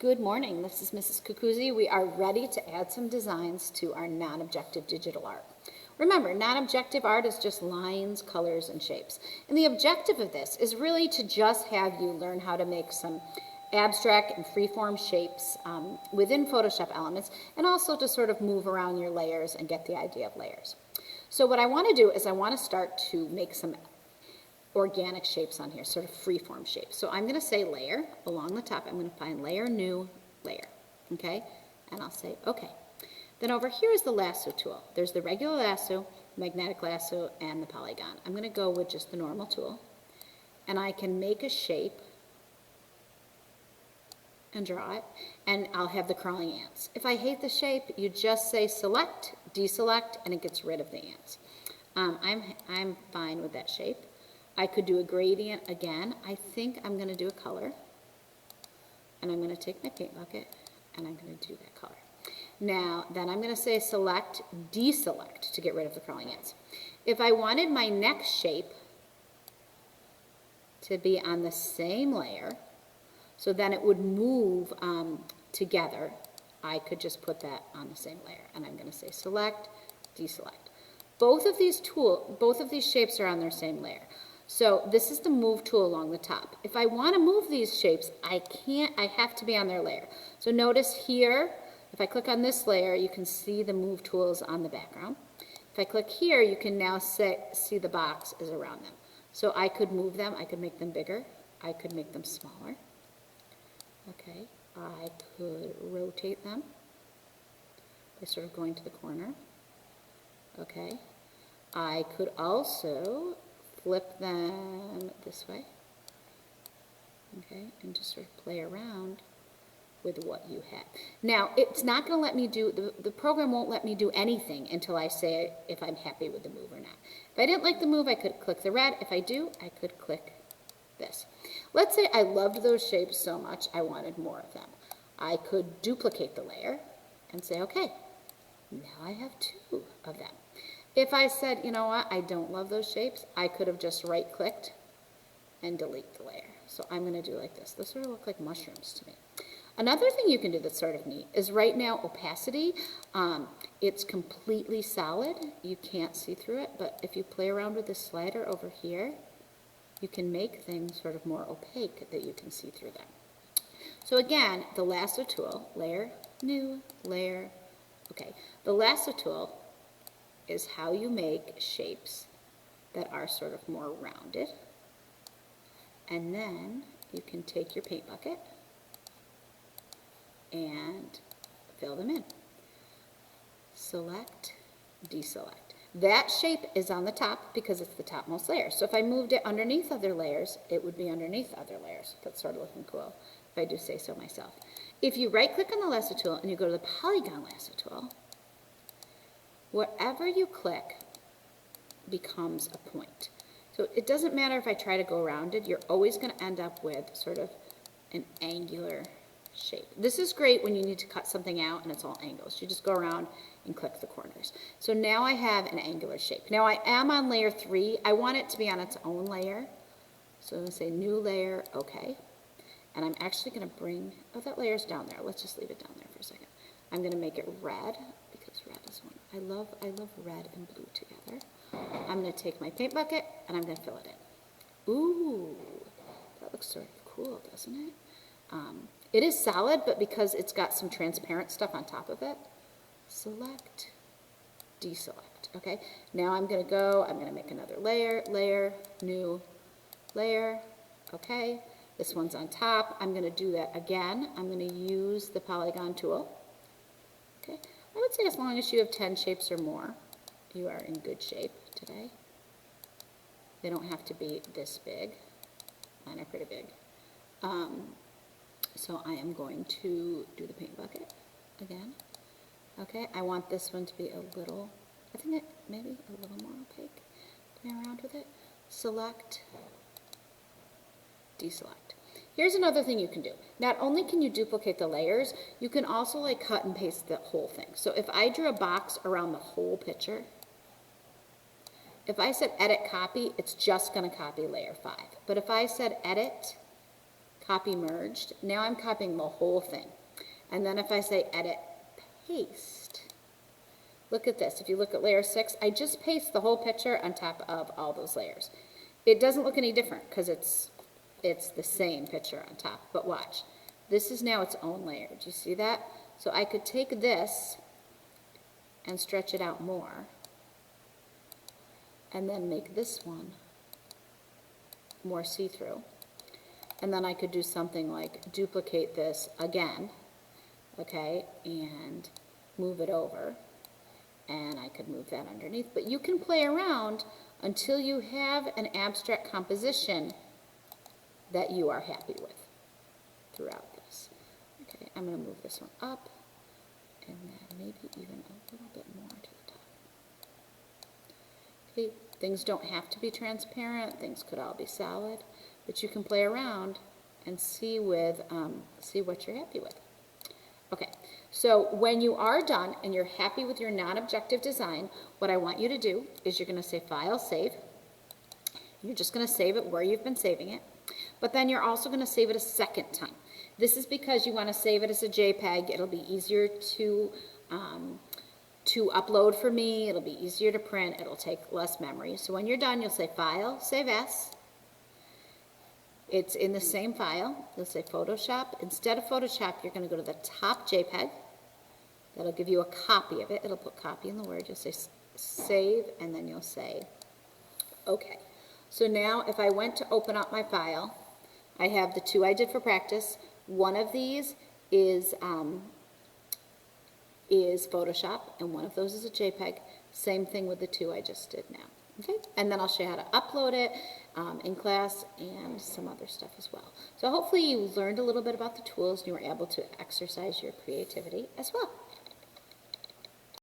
Good morning, this is Mrs. Cucuzzi. We are ready to add some designs to our non-objective digital art. Remember, non-objective art is just lines, colors, and shapes. And the objective of this is really to just have you learn how to make some abstract and freeform shapes within Photoshop Elements, and also to sort of move around your layers and get the idea of layers. So what I want to do is I want to start to make some organic shapes on here, sort of freeform shapes. So I'm going to say layer along the top. I'm going to find layer, new, layer, okay? And I'll say okay. Then over here is the lasso tool. There's the regular lasso, magnetic lasso, and the polygon. I'm going to go with just the normal tool, and I can make a shape and draw it, and I'll have the crawling ants. If I hate the shape, you just say select, deselect, and it gets rid of the ants. I'm fine with that shape. I could do a gradient again. I think I'm going to do a color. And I'm going to take my paint bucket and I'm going to do that color. Now, then I'm going to say select, deselect to get rid of the crawling ants. If I wanted my next shape to be on the same layer, so then it would move together, I could just put that on the same layer. And I'm going to say select, deselect. Both of these shapes are on their same layer. So this is the move tool along the top. If I want to move these shapes, I have to be on their layer. So notice here, if I click on this layer, you can see the move tools on the background. If I click here, you can now see the box is around them. So I could move them, I could make them bigger, I could make them smaller. Okay, I could rotate them by sort of going to the corner. Okay, I could also flip them this way, okay, and just sort of play around with what you have. Now, it's not going to let me do, the program won't let me do anything until I say if I'm happy with the move or not. If I didn't like the move, I could click the red. If I do, I could click this. Let's say I loved those shapes so much I wanted more of them. I could duplicate the layer and say, okay, now I have two of them. If I said, you know what, I don't love those shapes, I could have just right-clicked and delete the layer. So I'm going to do like this. This sort of look like mushrooms to me. Another thing you can do that's sort of neat is right now opacity. It's completely solid. You can't see through it, but if you play around with this slider over here, you can make things sort of more opaque that you can see through them. So again, the lasso tool, layer, new, layer, okay. The lasso tool is how you make shapes that are sort of more rounded. And then you can take your paint bucket and fill them in. Select, deselect. That shape is on the top because it's the topmost layer. So if I moved it underneath other layers, it would be underneath other layers. That's sort of looking cool, if I do say so myself. If you right-click on the lasso tool and you go to the polygon lasso tool, wherever you click becomes a point. So it doesn't matter if I try to go around it, you're always going to end up with sort of an angular shape. This is great when you need to cut something out and it's all angles. You just go around and click the corners. So now I have an angular shape. Now I am on layer 3. I want it to be on its own layer. So I'm going to say new layer, okay. And I'm actually going to bring, oh, that layer's down there. Let's just leave it down there for a second. I'm going to make it red because red is one. I love red and blue together. I'm going to take my paint bucket and I'm going to fill it in. Ooh, that looks sort of cool, doesn't it? It is solid, but because it's got some transparent stuff on top of it, select, deselect, okay? Now I'm going to make another layer, layer, new, layer, okay? This one's on top. I'm going to do that again. I'm going to use the polygon tool, okay? I would say as long as you have 10 shapes or more, you are in good shape today. They don't have to be this big. Mine are pretty big. So I am going to do the paint bucket again. Okay, I want this one to be a little, I think it maybe a little more opaque. Play around with it. Select, deselect. Here's another thing you can do. Not only can you duplicate the layers, you can also like cut and paste the whole thing. So if I drew a box around the whole picture, if I said edit copy, it's just going to copy layer 5. But if I said edit, copy merged. Now I'm copying the whole thing. And then if I say edit, paste, look at this. If you look at layer 6, I just paste the whole picture on top of all those layers. It doesn't look any different because it's the same picture on top, but watch. This is now its own layer. Do you see that? So I could take this and stretch it out more, and then make this one more see-through. And then I could do something like duplicate this again, okay, and move it over. And I could move that underneath. But you can play around until you have an abstract composition that you are happy with throughout this. Okay, I'm going to move this one up, and then maybe even a little bit more to the top. Okay, things don't have to be transparent. Things could all be solid, but you can play around and see what you're happy with. Okay, so when you are done and you're happy with your non-objective design, what I want you to do is you're going to say File, Save. You're just going to save it where you've been saving it, but then you're also going to save it a second time. This is because you want to save it as a JPEG. It'll be easier to upload for me. It'll be easier to print. It'll take less memory. So when you're done, you'll say File, Save As. It's in the same file. You'll say Photoshop. Instead of Photoshop, you're going to go to the top JPEG. That'll give you a copy of it. It'll put copy in the word. You'll say Save, and then you'll say OK. So now if I went to open up my file, I have the two I did for practice. One of these is Photoshop, and one of those is a JPEG. Same thing with the two I just did now. Okay, and then I'll show you how to upload it in class and some other stuff as well. So hopefully you learned a little bit about the tools and you were able to exercise your creativity as well.